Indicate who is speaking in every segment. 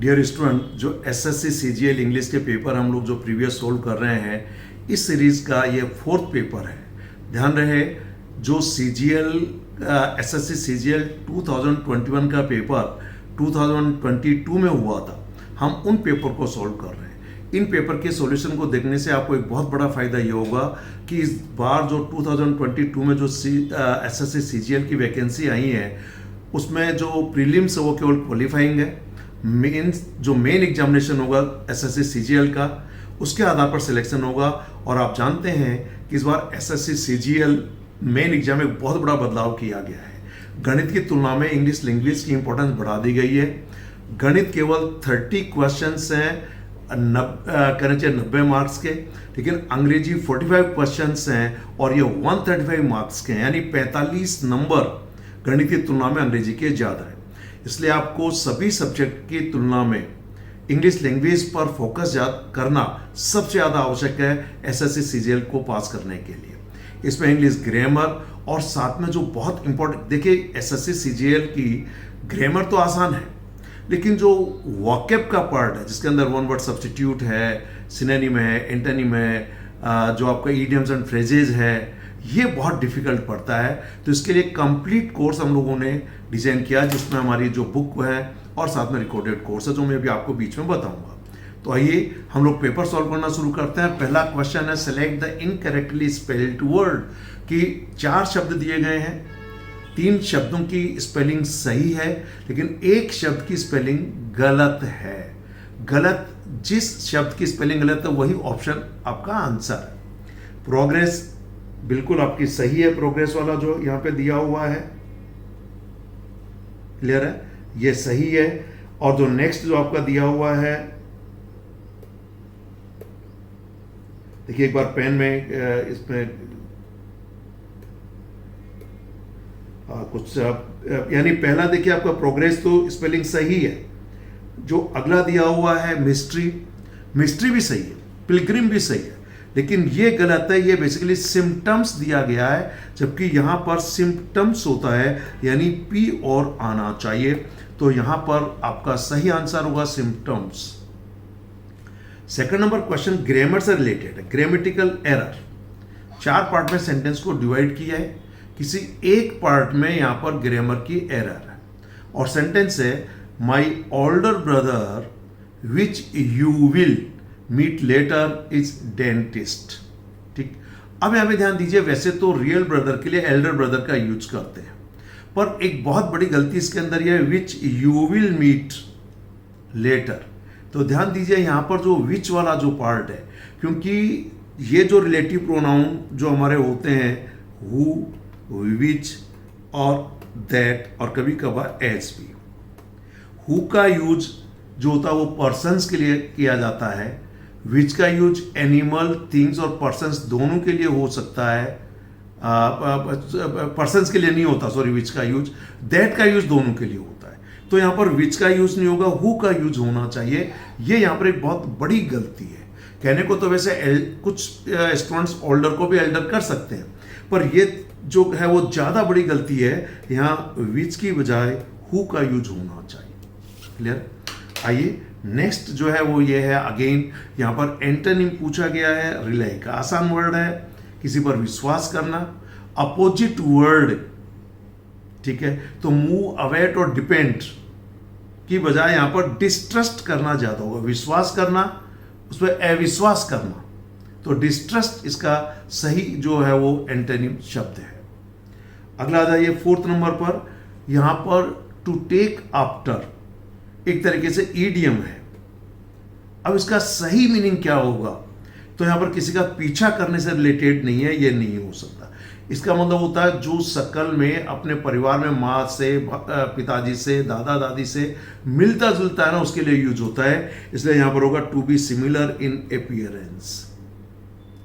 Speaker 1: Dear student, जो SSC CGL English के paper हम लोग जो प्रीवियस सोल्व कर रहे हैं, इस सीरीज का ये 4th पेपर है। ध्यान रहे, जो सीजीएल एसएससी सीजीएल 2021 का पेपर 2022 में हुआ था, हम उन पेपर को सॉल्व कर रहे हैं। इन पेपर के सॉल्यूशन को देखने से आपको एक बहुत बड़ा फायदा ये होगा कि इस बार जो 2022 में जो एसएससी सीजीएल की वैकेंसी आई है, उसमें जो प्रीलिम्स है वो केवल क्वालिफाइंग है। मेन एग्जामिनेशन होगा एसएससी सीजीएल का, उसके आधार पर सिलेक्शन होगा। और आप जानते हैं कि इस बार एसएससी सीजीएल मेन एग्जाम में बहुत बड़ा बदलाव किया गया है। गणित की तुलना में इंग्लिश लैंग्वेज की इंपॉर्टेंस बढ़ा दी गई है। गणित केवल 30 क्वेश्चंस हैं, कहना चाहिए 90 मार्क्स के, लेकिन अंग्रेजी 45 क्वेश्चंस हैं और ये 135 मार्क्स के हैं, यानी 45 नंबर गणित की तुलना में अंग्रेजी के ज़्यादा है। इसलिए आपको सभी सब्जेक्ट की तुलना में इंग्लिश लैंग्वेज पर फोकस करना सबसे ज़्यादा आवश्यक है एसएससी सीजीएल को पास करने के लिए। इसमें इंग्लिश ग्रामर और साथ में जो बहुत इंपॉर्टेंट, देखिए एसएससी सीजीएल की ग्रामर तो आसान है, लेकिन जो वॉकेब का पार्ट है, जिसके अंदर वन वर्ड सब्स्टिट्यूट है, सिनोनिम है, एंटोनिम है, जो आपका इडियम्स एंड फ्रेजेज है, ये बहुत डिफिकल्ट पड़ता है। तो इसके लिए कंप्लीट कोर्स हम लोगों ने डिजाइन किया, जिसमें हमारी जो बुक है और साथ में रिकॉर्डेड कोर्स है, जो मैं अभी आपको बीच में बताऊंगा। तो आइए हम लोग पेपर सॉल्व करना शुरू करते हैं। पहला क्वेश्चन है, select the incorrectly spelled word. कि 4 शब्द दिए गए हैं, 3 शब्दों की स्पेलिंग सही है, लेकिन एक शब्द की स्पेलिंग गलत है। गलत, जिस शब्द की स्पेलिंग गलत है वही ऑप्शन आपका आंसर है। प्रोग्रेस बिल्कुल आपकी सही है, प्रोग्रेस वाला जो यहां पे दिया हुआ है, क्लियर है, ये सही है। और जो नेक्स्ट जो आपका दिया हुआ है, देखिए एक बार पेन में इसमें कुछ यानी पहला देखिए आपका प्रोग्रेस तो स्पेलिंग सही है। जो अगला दिया हुआ है मिस्ट्री, मिस्ट्री भी सही है, पिलग्रिम भी सही है, लेकिन ये गलत है। ये बेसिकली सिम्टम्स दिया गया है, जबकि यहां पर सिम्टम्स होता है, यानी पी और आना चाहिए। तो यहां पर आपका सही आंसर होगा symptoms. Second number question grammar से रिलेटेड है, ग्रामेटिकल एरर। 4 पार्ट में सेंटेंस को डिवाइड किया है, किसी एक पार्ट में यहां पर ग्रामर की एरर है और सेंटेंस है, my older brother which you will meet later is dentist. ठीक, अब यहां पे ध्यान दीजिए, वैसे तो रियल ब्रदर के लिए एल्डर ब्रदर का यूज करते हैं, पर एक बहुत बड़ी गलती इसके अंदर यह है, which you will meet later. तो ध्यान दीजिए यहां पर जो विच वाला जो पार्ट है, क्योंकि ये जो रिलेटिव प्रोनाउन जो हमारे होते हैं, हु, विच और दैट और कभी कभार एज भी, हु का यूज जो होता है वो पर्सन्स के लिए किया जाता है, विच का यूज एनिमल, थिंग्स और पर्सन्स दोनों के लिए हो सकता है, पर्सन्स के लिए नहीं होता, सॉरी, विच का यूज, दैट का यूज दोनों के लिए होता है। तो यहां पर विच का यूज नहीं होगा, हु का यूज होना चाहिए। ये यहां पर एक बहुत बड़ी गलती है। कहने को तो वैसे कुछ स्टूडेंट्स ओल्डर को भी एल्डर कर सकते हैं, पर ये जो है वो ज्यादा बड़ी गलती है। यहां विच की बजाय हु का यूज होना चाहिए। क्लियर? आइए नेक्स्ट जो है वो ये है, अगेन यहां पर एंटोनिम पूछा गया है। रिले का आसान वर्ड है, किसी पर विश्वास करना। अपोजिट वर्ड, ठीक है, तो मूव, अवेट और डिपेंड की बजाय यहां पर डिस्ट्रस्ट करना ज्यादा होगा। विश्वास करना, उस पर अविश्वास करना, तो डिस्ट्रस्ट इसका सही जो है वो एंटोनिम शब्द है। अगला आ जाइए 4th नंबर पर, यहां पर टू टेक आफ्टर एक तरीके से ईडियम है। अब इसका सही मीनिंग क्या होगा? तो यहां पर किसी का पीछा करने से रिलेटेड नहीं है, ये नहीं हो सकता। इसका मतलब होता है जो शकल में अपने परिवार में माँ से, पिताजी से, दादा दादी से मिलता जुलता है ना, उसके लिए यूज होता है। इसलिए यहां पर होगा to be similar in appearance.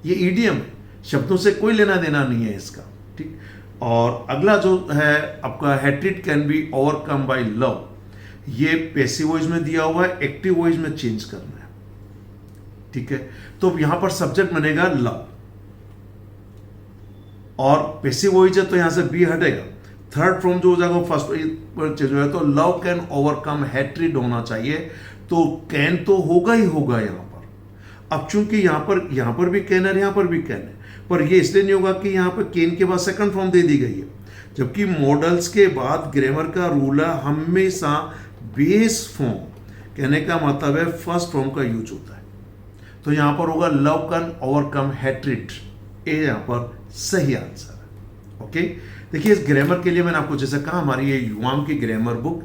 Speaker 1: ये ईडियम है, शब्दों से कोई लेना देना नहीं है इसका। ठीक, और अगला जो है आपका, hatred can be overcome bye love. ये पैसिव वॉइस में दिया हुआ है, एक्टिव वॉइस में चेंज करना है। ठीक है, तो यहां पर सब्जेक्ट बनेगा लव और पैसिव वॉइस है तो यहां से बी हटेगा। थर्ड फॉर्म जो हो जाएगा फर्स्ट चेंज हो जाएगा, तो लव कैन ओवरकम हेट्रेड होना चाहिए। तो कैन तो होगा ही होगा यहाँ पर। अब चूंकि यहाँ पर भी कैन है, यहाँ पर भी कैन है, पर ये इसलिए नहीं होगा कि यहाँ पर कैन के बाद सेकंड फॉर्म दे दी गई है, जबकि मॉडल्स के बाद ग्रामर का रूल है हमेशा बेस फॉर्म, कहने का मतलब है फर्स्ट फॉर्म का यूज होता है। तो यहाँ पर होगा लव कैन ओवरकम हेट्रेड, ये यहाँ पर सही आंसर है। ओके, देखिए इस ग्रामर के लिए मैंने आपको जैसे कहा हमारी ये युवाम की ग्रामर बुक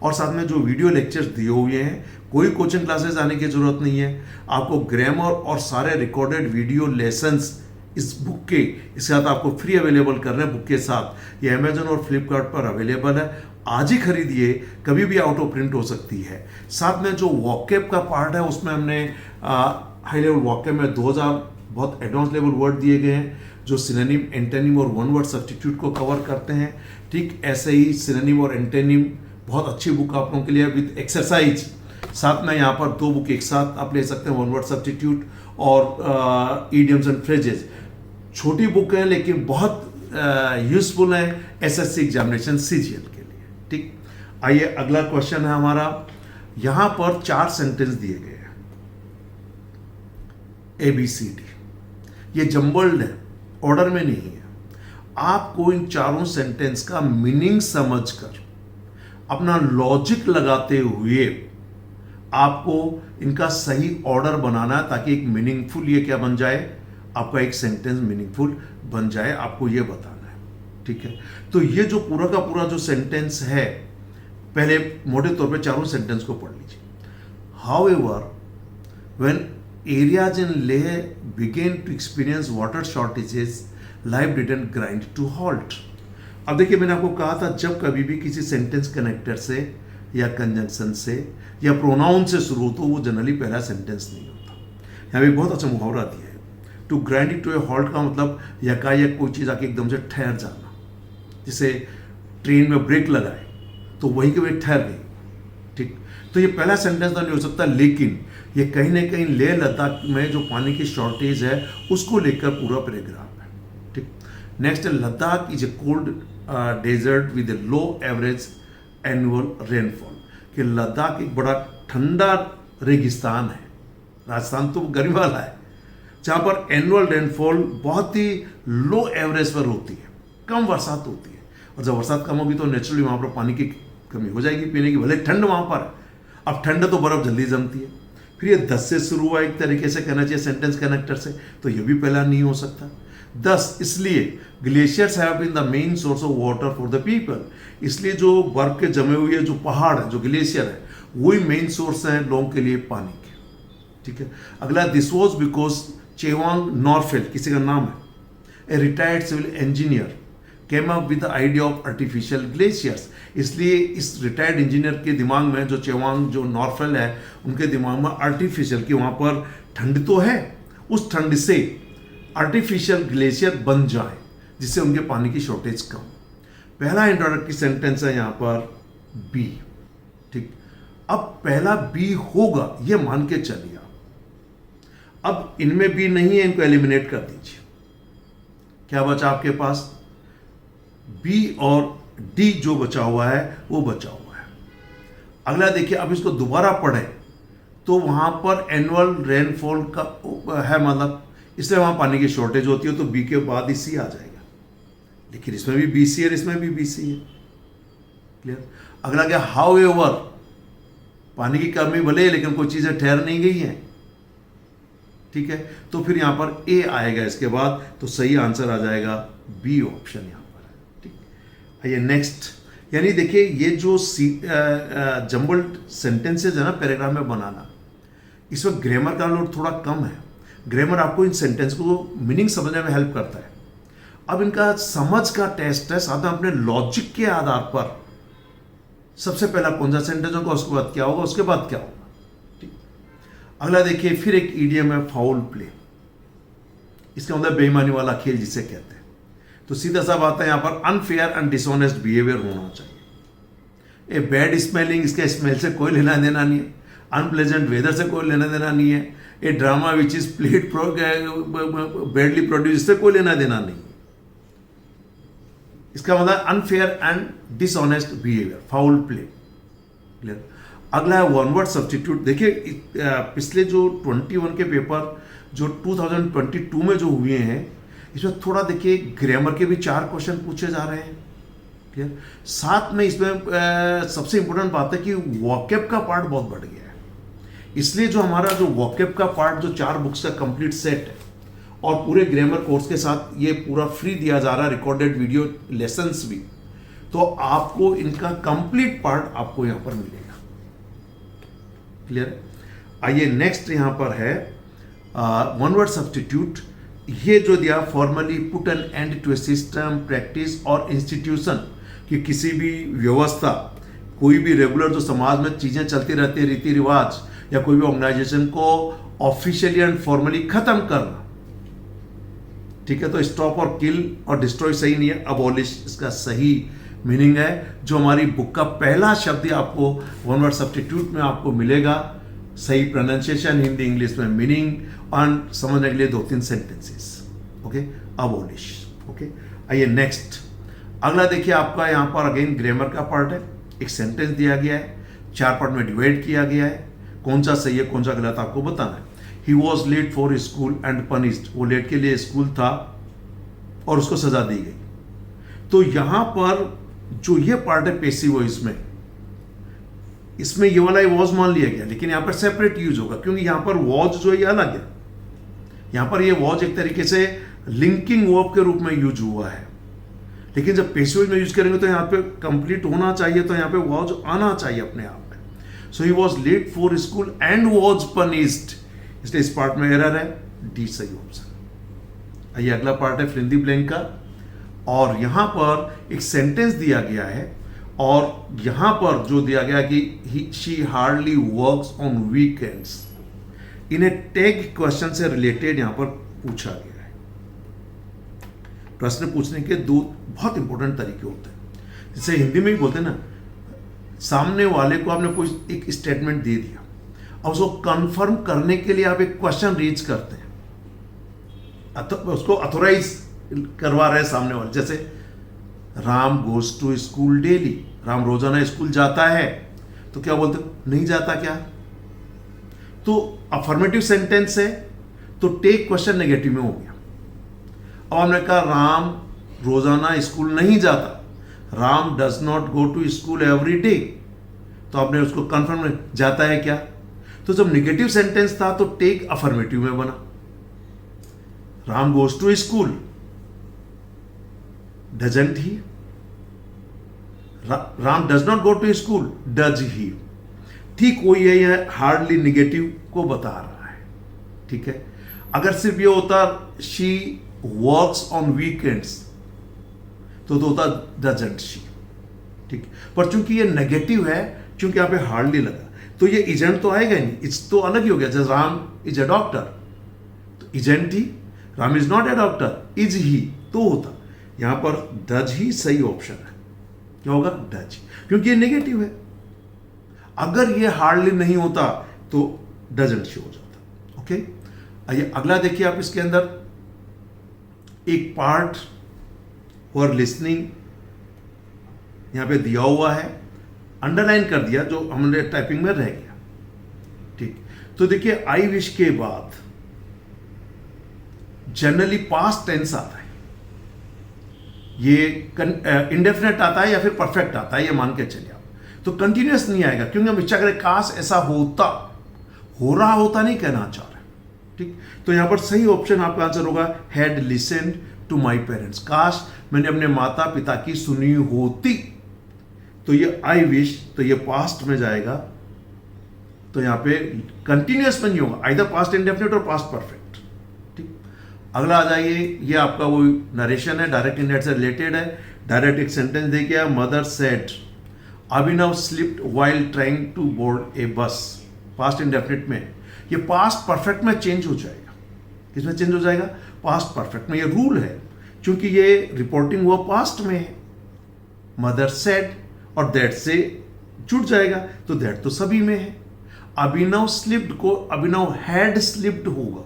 Speaker 1: और साथ में जो वीडियो लेक्चर्स दिए हुए हैं, कोई कोचिंग क्लासेस आने की जरूरत नहीं है। आपको ग्रामर और सारे रिकॉर्डेड वीडियो लेसन्स इस बुक के इसके साथ आपको फ्री अवेलेबल कर रहे हैं बुक के साथ। ये अमेजन और फ्लिपकार्ट पर अवेलेबल है, आज ही खरीदिए, कभी भी आउट ऑफ प्रिंट हो सकती है। साथ में जो वॉकैब का पार्ट है उसमें हमने हाई लेवल वॉकैब में 2000 बहुत एडवांस लेवल वर्ड दिए गए हैं जो सिनोनिम, एंटोनिम और वन वर्ड सब्स्टिट्यूट को कवर करते हैं। ठीक ऐसे ही सिनोनिम और एंटोनिम बहुत अच्छी बुक आप लोगों के लिए विद एक्सरसाइज। साथ में यहाँ पर 2 बुक एक साथ आप ले सकते हैं, वन वर्ड सब्स्टिट्यूट और ईडियम्स एंड फ्रेजेस। छोटी बुक है लेकिन बहुत यूजफुल है एसएससी एग्जामिनेशन सीजीएल के लिए। ठीक, आइए अगला क्वेश्चन है हमारा। यहां पर 4 सेंटेंस दिए गए हैं ABCD, ये जंबल्ड है, ऑर्डर में नहीं है। आपको इन चारों सेंटेंस का मीनिंग समझकर अपना लॉजिक लगाते हुए आपको इनका सही ऑर्डर बनाना है ताकि एक मीनिंगफुल ये क्या बन जाए, आपका एक सेंटेंस मीनिंगफुल बन जाए, आपको ये बताना है। ठीक है, तो ये जो पूरा का पूरा जो सेंटेंस है, पहले मोटे तौर पे चारों सेंटेंस को पढ़ लीजिए। However when areas in Leh begin to experience water shortages, life didn't grind to halt. अब देखिए मैंने आपको कहा था जब कभी भी किसी सेंटेंस कनेक्टर से या कंजंक्शन से या प्रोनाउन से शुरू हो तो वो जनरली पहला सेंटेंस नहीं होता। यहाँ पे एक बहुत अच्छा मुहावरा दिया है, to grind it to a halt का मतलब यकायक कोई चीज़ आके एकदम से ठहर जाना। जैसे ट्रेन में ब्रेक लगाए तो वहीं के वहीं ठहर गई। ठीक, तो ये पहला सेंटेंस तो नहीं हो सकता, लेकिन ये कहीं ना कहीं लेह लद्दाख में जो पानी की शॉर्टेज है उसको लेकर पूरा पैराग्राफ है। ठीक, next Ladakh is a cold desert with a low average annual rainfall, कि लद्दाख एक बड़ा ठंडा रेगिस्तान है, राजस्थान तो गर्मी वाला है, जहाँ पर एनुअल रेनफॉल बहुत ही लो एवरेज पर होती है, कम बरसात होती है। और जब बरसात कम होगी तो नेचुरली वहाँ पर पानी की कमी हो जाएगी पीने की, भले ठंड वहाँ पर है। अब ठंड तो बर्फ जल्दी जमती है। फिर ये 10 से शुरू हुआ, एक तरीके से कहना चाहिए सेंटेंस कनेक्टर से, तो ये भी पहला नहीं हो सकता। 10 इसलिए glaciers have been the main source of water for the people, इसलिए जो बर्फ के जमे हुए जो पहाड़ है, जो ग्लेशियर है, वही मेन सोर्स है लोगों के लिए पानी के। ठीक है, अगला this was because Chewang Norphel किसी का नाम है, a retired civil engineer came up with the idea of artificial glaciers, इसलिए इस रिटायर्ड इंजीनियर के दिमाग में, जो चेवांग जो नॉरफेल है उनके दिमाग में आर्टिफिशियल, कि वहाँ पर ठंड तो है, उस ठंड से आर्टिफिशियल ग्लेशियर बन जाए जिससे उनके पानी की शॉर्टेज कम। पहला इंट्रोडक्टरी सेंटेंस है यहाँ पर बी। ठीक, अब पहला बी होगा ये मान के चलिए। अब इनमें बी नहीं है, इनको एलिमिनेट कर दीजिए। क्या बचा आपके पास? बी और डी जो बचा हुआ है वो बचा हुआ है। अगला देखिए, अब इसको दोबारा पढ़े तो वहां पर एनुअल रेनफॉल का है, मतलब इसलिए वहां पानी की शॉर्टेज होती है, तो बी के बाद ही सी आ जाएगा। लेकिन इसमें भी बी सी है, इसमें भी बी सी है। क्लियर? अगला क्या? हाउएवर, पानी की कमी भले लेकिन कोई चीजें ठहर नहीं गई हैं। ठीक है, तो फिर यहां पर ए आएगा इसके बाद, तो सही आंसर आ जाएगा बी ऑप्शन यहां पर है। ठीक, आइए नेक्स्ट। यानी देखिए ये जो जंबल्ड सेंटेंसेज है ना पैराग्राफ में बनाना, इसमें ग्रामर का लोड थोड़ा कम है। ग्रामर आपको इन सेंटेंस को मीनिंग समझने में हेल्प करता है। अब इनका समझ का टेस्ट है, साथ में अपने लॉजिक के आधार पर सबसे पहला कौन सा सेंटेंस होगा, उसके बाद क्या होगा, उसके बाद क्या होगा। ठीक, अगला देखिए, फिर एक ईडियम है फाउल प्ले। इसका मतलब बेईमानी वाला खेल जिसे कहते हैं। तो सीधा सा बात है, यहां पर अनफेयर एंड डिसऑनेस्ट बिहेवियर होना चाहिए। ए बैड स्मेलिंग, इसके स्मेल से कोई लेना देना नहीं है। अनप्लेजेंट वेदर से कोई लेना देना नहीं है। A drama which is played badly produce, इससे कोई लेना देना नहीं है। इसका मतलब unfair and dishonest behaviour, foul play. Clear? अगला है वन वर्ड सब्स्टिट्यूट। देखिए पिछले जो 21 के पेपर जो 2022 में जो हुए हैं, इसमें थोड़ा देखिए ग्रामर के भी 4 क्वेश्चन पूछे जा रहे हैं। क्लियर। साथ में इसमें सबसे इंपॉर्टेंट बात है कि वॉकैब का पार्ट बहुत बढ़ गया है, इसलिए जो हमारा जो वॉकैब का पार्ट जो 4 बुक्स का कंप्लीट सेट है और पूरे ग्रामर कोर्स के साथ ये पूरा फ्री दिया जा रहा है, रिकॉर्डेड वीडियो लेसन्स भी, तो आपको इनका कंप्लीट पार्ट आपको यहां पर मिलेगा। क्लियर है। आइए नेक्स्ट यहां पर है वन वर्ड सब्स्टिट्यूट। ये जो दिया formally put an end to a system practice और इंस्टीट्यूशन, कि किसी भी व्यवस्था, कोई भी रेगुलर जो समाज में चीजें चलती रहती है, रीति रिवाज या कोई भी ऑर्गेनाइजेशन को ऑफिशियली एंड फॉर्मली खत्म करना। ठीक है, तो स्टॉप और किल और डिस्ट्रॉय सही नहीं है, अबॉलिश इसका सही मीनिंग है। जो हमारी बुक का पहला शब्द आपको वन वर्ड सब्स्टिट्यूट में आपको मिलेगा, सही प्रोनाउंसिएशन, हिंदी इंग्लिश में मीनिंग और समझने के लिए 2-3 सेंटेंसेस। Okay, abolish. ओके, आइए नेक्स्ट। अगला देखिए आपका यहाँ पर अगेन ग्रामर का पार्ट है। एक सेंटेंस दिया गया है, 4 पार्ट में डिवाइड किया गया है, कौन सा सही है कौन सा गलत आपको बताना है। He was late for school and punished, वो लेट के लिए स्कूल था और उसको सजा दी गई। तो यहां पर जो ये पार्ट है पेसिव वॉइस में, इसमें ये वाला वॉज मान लिया गया, लेकिन यहां पर सेपरेट यूज होगा, क्योंकि यहां पर वॉज जो है ये अलग है। यहां पर ये वॉज एक तरीके से लिंकिंग वर्ब के रूप में यूज हुआ है, लेकिन जब पेसिव वॉइस में यूज करेंगे तो यहां पे कंप्लीट होना चाहिए, तो यहां पे वॉज आना चाहिए अपने आप में। So he was late for school and was punished, इसलिए इस पार्ट में एरर है, डी सही ऑप्शन। आइए अगला पार्ट है फिल इन द ब्लैंक का, और यहां पर एक सेंटेंस दिया गया है और यहां पर जो दिया गया कि she hardly works on weekends, इन्हें टैग क्वेश्चन से रिलेटेड यहां पर पूछा गया है। प्रश्न पूछने के 2 बहुत इंपॉर्टेंट तरीके होते हैं, जैसे हिंदी में ही बोलते हैं ना, सामने वाले को आपने कोई एक स्टेटमेंट दे दिया, अब उसको कंफर्म करने के लिए आप एक क्वेश्चन रीच करते हैं, उसको अथोराइज करवा रहे हैं सामने वाले। जैसे Ram goes to school daily, Ram रोजाना स्कूल जाता है, तो क्या बोलते, नहीं जाता क्या? तो अफर्मेटिव सेंटेंस है, तो टेक क्वेश्चन नेगेटिव में हो गया। अब हमने कहा राम रोजाना स्कूल नहीं जाता, Ram does not go to school every day, तो आपने उसको कंफर्म, जाता है क्या? तो जब नेगेटिव सेंटेंस था तो टेक अफर्मेटिव में बना, Ram goes to school, doesn't he, Ram does not go to school, does he. ठीक वही है, यह हार्डली नेगेटिव को बता रहा है। ठीक है, अगर सिर्फ ये होता शी वर्क्स ऑन वीकेंड्स तो होता डजंट शी। ठीक, पर चूंकि ये नेगेटिव है, चूंकि यहां पे हार्डली लगा, तो ये इजेंट तो आएगा ही नहीं, इट्स तो अलग ही हो गया। जैसे राम इज ए डॉक्टर, तो isn't he, Ram is not a doctor, is he तो होता। यहां पर डज ही सही ऑप्शन है, क्या होगा? डज, क्योंकि ये नेगेटिव है। अगर ये हार्डली नहीं होता तो डजंट शी हो जाता। ओके, आइए अगला देखिए आप, इसके अंदर एक पार्ट फॉर लिसनिंग यहां पे दिया हुआ है, अंडरलाइन कर दिया, जो हमने टाइपिंग में रह गया। ठीक, तो देखिए आई विश के बाद जनरली पास्ट टेंस आता है, ये इंडेफिनेट आता है या फिर परफेक्ट आता है, ये मान के चलिए आप। तो कंटिन्यूअस नहीं आएगा, क्योंकि हम इच्छा करें काश ऐसा होता, हो रहा होता नहीं कहना चाह रहे। ठीक, तो यहां पर सही ऑप्शन आपका आंसर होगा had listened to my parents, काश मैंने अपने माता पिता की सुनी होती। तो ये आई विश, तो ये पास्ट में जाएगा, तो यहां पे कंटिन्यूअस में नहीं होगा, आइदर पास्ट इंडेफिनिट और पास्ट परफेक्ट। ठीक, अगला आ जाइए, ये आपका वो नरेशन है, डायरेक्ट इंडायरेक्ट से रिलेटेड है। डायरेक्ट एक सेंटेंस दे गया, mother said Abhinav slipped while trying to board a bus, past indefinite में। ये पास्ट परफेक्ट में चेंज हो जाएगा, किसमें चेंज हो जाएगा? पास्ट परफेक्ट में। ये रूल है, क्योंकि ये रिपोर्टिंग हुआ पास्ट में है। मदर सेड और दैट से जुड़ जाएगा, तो दैट तो सभी में है। अभिनव स्लिप्ड को अभिनव हैड स्लिप्ड होगा।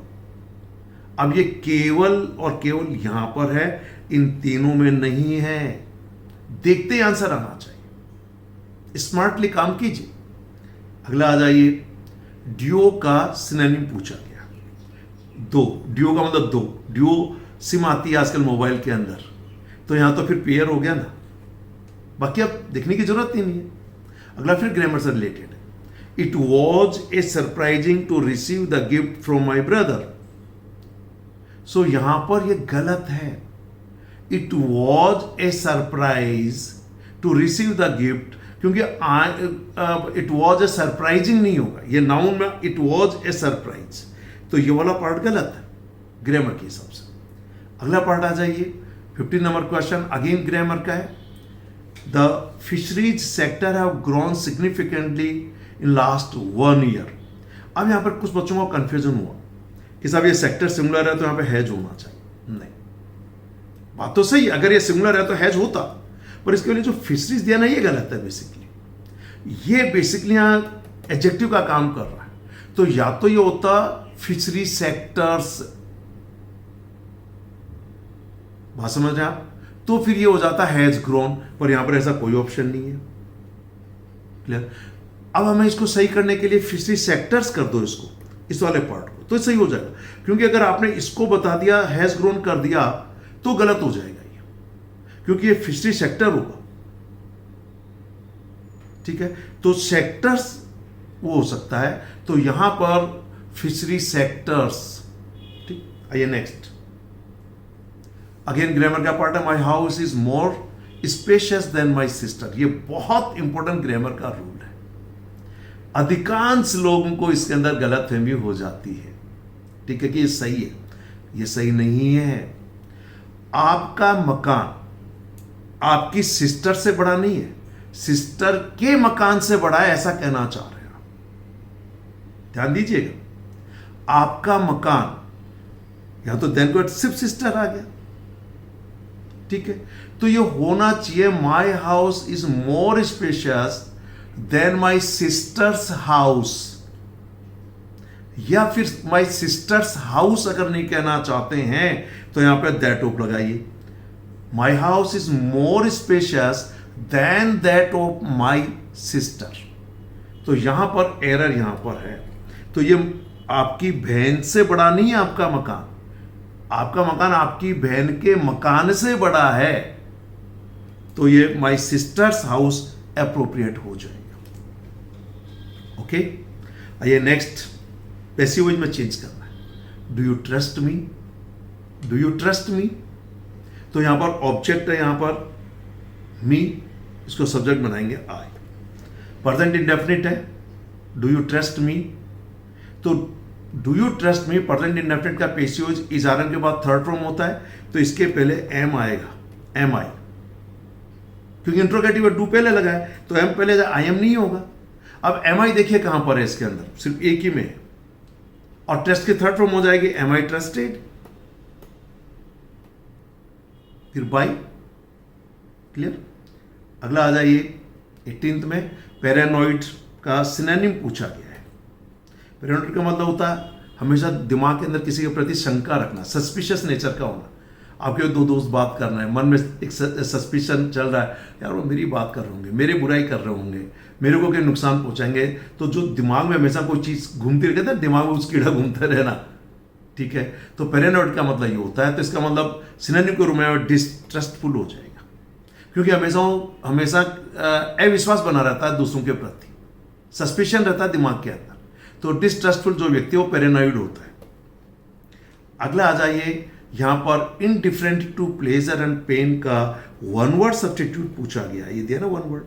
Speaker 1: अब ये केवल और केवल यहां पर है, इन तीनों में नहीं है। देखते ही आंसर आना चाहिए, स्मार्टली काम कीजिए। अगला आ जाइए, ड्यूओ का सिनोनिम पूछा गया। दो, ड्यूओ का मतलब दो, ड्यूओ सिम आती है आजकल मोबाइल के अंदर, तो यहां तो फिर पेयर हो गया ना, बाकी अब देखने की जरूरत ही नहीं है। अगला फिर ग्रामर से related, it was a surprising to receive the gift from my brother. So यहां पर यह गलत है। It was a surprise to receive the gift, क्योंकि इट वॉज ए सरप्राइजिंग नहीं होगा, ये नाउन में इट वॉज ए सरप्राइज, तो ये वाला पार्ट गलत है ग्रामर के हिसाब से। अगला पार्ट आ जाइए, 15 नंबर क्वेश्चन अगेन ग्रामर का है। The fisheries sector have grown significantly in last 1 year. अब यहां पर कुछ बच्चों को कंफ्यूजन हुआ कि साहब ये सेक्टर सिमिलर है तो यहां पे हैज होना चाहिए। नहीं, बात तो सही, अगर ये सिमिलर है तो हैज होता, पर इसके लिए जो फिशरीज दिया ना ये गलत है। ये बेसिकली यहां एडजेक्टिव का काम कर रहा है, तो या तो ये होता फिशरी सेक्टर्स, बात समझ रहे आप, तो फिर ये हो जाता हैज ग्रोन, पर यहां पर ऐसा कोई ऑप्शन नहीं है। क्लियर? अब हमें इसको सही करने के लिए फिशरी सेक्टर्स कर दो, इसको, इस वाले पार्ट को, तो सही हो जाएगा। क्योंकि अगर आपने इसको बता दिया हैज ग्रोन कर दिया तो गलत हो जाएगा ये, क्योंकि ये फिशरी सेक्टर होगा। ठीक है, तो सेक्टर्स वो हो सकता है, तो यहां पर फिशरी सेक्टर्स। ठीक, आइए नेक्स्ट, अगेन ग्रामर का पार्ट है। My house is more spacious than my sister. ये बहुत इंपॉर्टेंट ग्रामर का रूल है, अधिकांश लोगों को इसके अंदर गलतफहमी हो जाती है। ठीक है, कि ये सही है, ये सही नहीं है। आपका मकान आपकी सिस्टर से बड़ा नहीं है, सिस्टर के मकान से बड़ा है, ऐसा कहना चाह रहे हैं आप। ध्यान दीजिएगा, आपका मकान, यहां तो देन को सिर्फ सिस्टर आ गया। ठीक है, तो ये होना चाहिए my house is more spacious than my sister's house, या फिर माई सिस्टर्स हाउस अगर नहीं कहना चाहते हैं तो यहां पे दैट ऑफ लगाइए। My house is more spacious than that of my sister, तो यहां पर एरर यहां पर है। तो ये आपकी बहन से बड़ा नहीं है आपका मकान, आपका मकान आपकी बहन के मकान से बड़ा है, तो ये माई सिस्टर्स हाउस एप्रोप्रिएट हो जाएगा। ओके, आइए नेक्स्ट, पैसिव वॉइस में चेंज करना है। Do you trust me, do you trust me, तो यहां पर ऑब्जेक्ट है, यहां पर मी, इसको सब्जेक्ट बनाएंगे आई। प्रेजेंट इंडेफिनिट है, डू यू ट्रस्ट मी, तो do you trust me present indefinite का passive voice is are and के बाद थर्ड फॉर्म होता है, तो इसके पहले एम आएगा, एम आई, क्योंकि इंट्रोगेटिव डू पहले लगा है, तो एम पहले आई एम नहीं होगा। अब एम आई देखिए कहां पर है, इसके अंदर सिर्फ एक ही में है, और ट्रस्ट की थर्ड फॉर्म हो जाएगी एम आई ट्रस्टेड, फिर बाई। क्लियर? अगला आ जाइए 18th में, पैरानॉइड का सिनोनिम पूछा गया है। पैरानॉइड का मतलब होता है हमेशा दिमाग के अंदर किसी के प्रति शंका रखना, सस्पिशियस नेचर का होना। आपके दो दोस्त बात कर रहे हैं, मन में एक सस्पिशन चल रहा है, यार वो मेरी बात कर रहे होंगे, मेरे बुराई कर रहे होंगे, मेरे को कोई नुकसान पहुंचाएंगे, तो जो दिमाग में हमेशा कोई चीज घूमती रहती है, दिमाग में उस कीड़ा घूमता रहना। ठीक है, तो पैरानॉइड का मतलब ये होता है, तो इसका मतलब सिनोनिम के रूप में डिस्ट्रस्टफुल हो जाएगा, क्योंकि हमेशा अविश्वास बना रहता है दूसरों के प्रति, सस्पिशन रहता है दिमाग के अंदर, तो डिस्ट्रस्टफुल जो व्यक्ति है वो पैरानॉइड होता है। अगला आ जाइए, यहां पर indifferent to pleasure and pain का वन वर्ड सब्स्टिट्यूट पूछा गया, ये दिया ना वन वर्ड।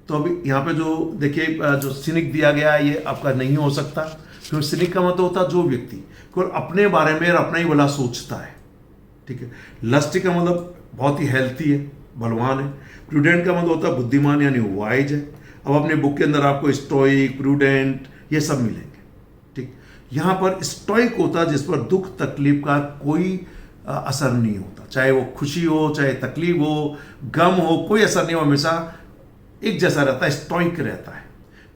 Speaker 1: तो अभी यहां पे जो देखिए जो सिनिक दिया गया है ये आपका नहीं हो सकता, क्योंकि सिनिक का मतलब होता है जो व्यक्ति केवल अपने बारे में अपना ही भला सोचता है। ठीक है, लस्टी का मतलब बहुत ही हेल्थी है, बलवान है। प्रूडेंट का मतलब होता है बुद्धिमान यानी वाइज है। अब अपने बुक के अंदर आपको स्टोइक, प्रूडेंट ये सब मिलेंगे। ठीक, यहां पर स्टोइक होता है जिस पर दुख तकलीफ का कोई असर नहीं होता, चाहे वो खुशी हो, चाहे तकलीफ हो, गम हो, कोई असर नहीं हो, हमेशा एक जैसा रहता है, स्टोइक रहता है।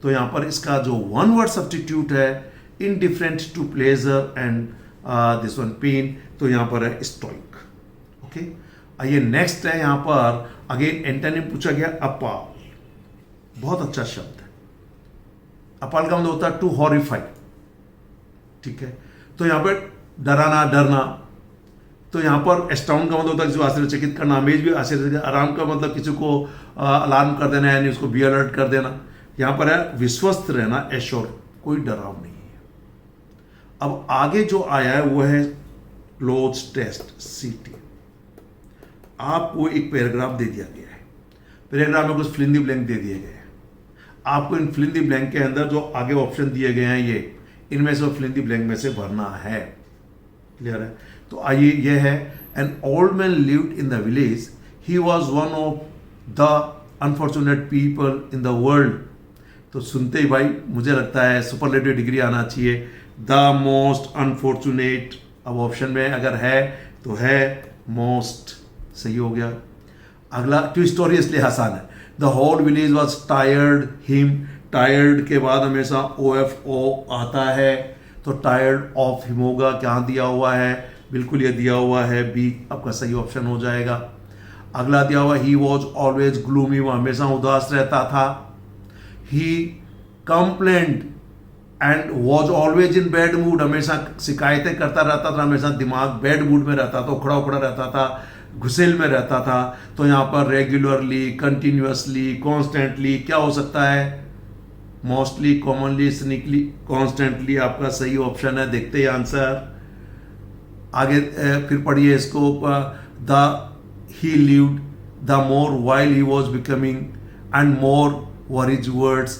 Speaker 1: तो यहां पर इसका जो वन वर्ड सब्स्टिट्यूट है indifferent to pleasure and this one pain, तो यहां पर है स्टोइक। ओके, आइए नेक्स्ट है, यहां पर अगेन एंटोनिम पूछा गया अपाल, बहुत अच्छा शब्द है, अपल का मतलब होता है टू हॉरिफाई, ठीक है। तो यहाँ पर डराना, डरना, तो यहाँ पर एस्टाउन का मतलब होता है किसी को आश्चर्यचकित करना, अमेज भी आश्चर्यचकित, आराम का मतलब किसी को अलार्म कर देना, यानी उसको बी अलर्ट कर देना। यहाँ पर है विश्वस्त रहना, एश्योर, कोई डराव नहीं है। अब आगे जो आया है वो है क्लोज टेस्ट, सीटी। आपको एक पैराग्राफ दे दिया गया है, पैराग्राफ में कुछ फिल इन द ब्लैंक दे दिए गए हैं। आपको इन फिल इन द ब्लैंक के अंदर जो आगे ऑप्शन दिए गए हैं ये इनमें से फिल इन द ब्लैंक में से भरना है। क्लियर है? तो आइए, ये है an old man lived in the village, he was one of the unfortunate people in the world. तो सुनते ही भाई मुझे लगता है सुपरलेटिव डिग्री आना चाहिए, द मोस्ट अनफॉर्चुनेट। अब ऑप्शन में अगर है तो है मोस्ट, सही हो गया। अगला टू स्टोरी इसलिए आसान है, the whole village was tired him. Tired के बाद हमेशा OFO आता है, तो टायर्ड ऑफ हिम होगा। क्या दिया हुआ है? बिल्कुल ये दिया हुआ है बी, आपका सही ऑप्शन हो जाएगा। अगला दिया हुआ ही वॉज ऑलवेज ग्लूमी, वो हमेशा उदास रहता था। He complained and was always in bad mood, हमेशा शिकायतें करता रहता था, हमेशा दिमाग बैड मूड में रहता था, उखड़ा उखड़ा रहता था, घुसेल में रहता था। तो यहाँ पर रेगुलरली, कंटिन्यूसली, कॉन्स्टेंटली क्या हो सकता है? मोस्टली, कॉमनली, स्निकली, कॉन्स्टेंटली आपका सही ऑप्शन है। देखते हैं आंसर आगे, फिर पढ़िए इसको। The he lived the more while he was becoming and more were his words.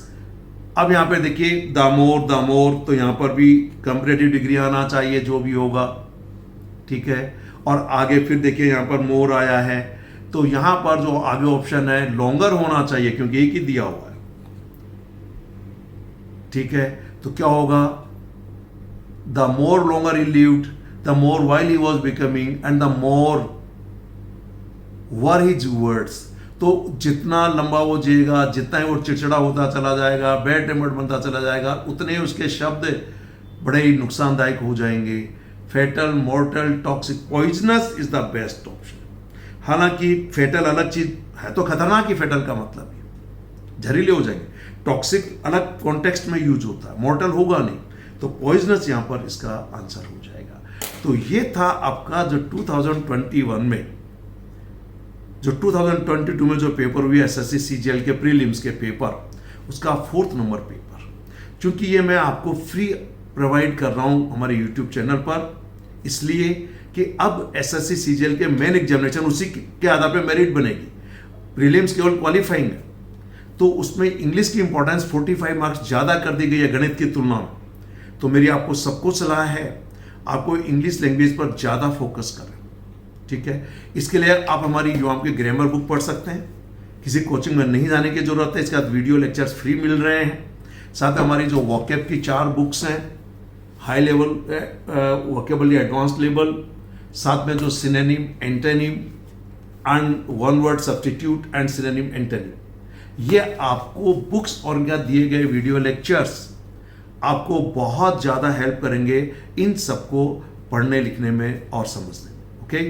Speaker 1: अब यहाँ पे देखिए द मोर, तो यहाँ पर भी कंपैरेटिव डिग्री आना चाहिए जो भी होगा, ठीक है। और आगे फिर देखिए यहाँ पर मोर आया है, तो यहाँ पर जो आगे ऑप्शन है लॉन्गर होना चाहिए क्योंकि एक ही दिया हुआ है, ठीक है। तो क्या होगा? The more longer he lived, the more while he was becoming and the more were his words. तो जितना लंबा वो जिएगा, जितना ही वो चिड़चिड़ा होता चला जाएगा, बैड टेम्पर्ड बनता चला जाएगा, उतने ही उसके शब्द बड़े ही नुकसानदायक हो जाएंगे। Fatal, mortal, toxic, poisonous is the best option. हालांकि फेटल अलग चीज है, तो खतरनाक ही फेटल का मतलब है, जहरीले हो जाएंगे। टॉक्सिक अलग कॉन्टेक्स्ट में यूज होता है, मॉर्टल होगा नहीं, तो पॉइजनस यहां पर इसका आंसर हो जाएगा। तो ये था आपका जो 2021 में, जो 2022 में जो पेपर हुए SSC CGL के प्रीलिम्स के पेपर, उसका 4th नंबर पेपर। क्योंकि ये मैं आपको फ्री प्रोवाइड कर रहा हूं हमारे YouTube चैनल पर, इसलिए कि अब SSC CGL के मेन एग्जामिनेशन उसी के आधार पर मेरिट बनेगी। प्रीलिम्स केवल क्वालिफाइंग है, तो उसमें इंग्लिश की इंपॉर्टेंस 45 मार्क्स ज़्यादा कर दी गई है गणित की तुलना में। तो मेरी आपको सबको सलाह है, आपको इंग्लिश लैंग्वेज पर ज़्यादा फोकस करें, ठीक है। इसके लिए आप हमारी युवाओं की ग्रामर बुक पढ़ सकते हैं, किसी कोचिंग में नहीं जाने की जरूरत है। इसके बाद वीडियो लेक्चर्स फ्री मिल रहे हैं। साथ में हमारी जो वोकैब की 4 बुक्स हैं, high level vocabulary, advance level, साथ में जो synonym, antonym and one word substitute and synonym, antonym, ये आपको बुक्स और क्या दिए गए वीडियो लेक्चर्स आपको बहुत ज़्यादा हेल्प करेंगे इन सबको पढ़ने लिखने में और समझने में। ओके,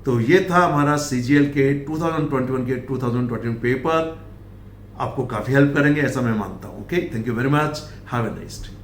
Speaker 1: तो ये था हमारा CGL के 2021 के 2021 पेपर, आपको काफ़ी हेल्प करेंगे ऐसा मैं मानता हूँ। Okay, thank you very much, have a nice day.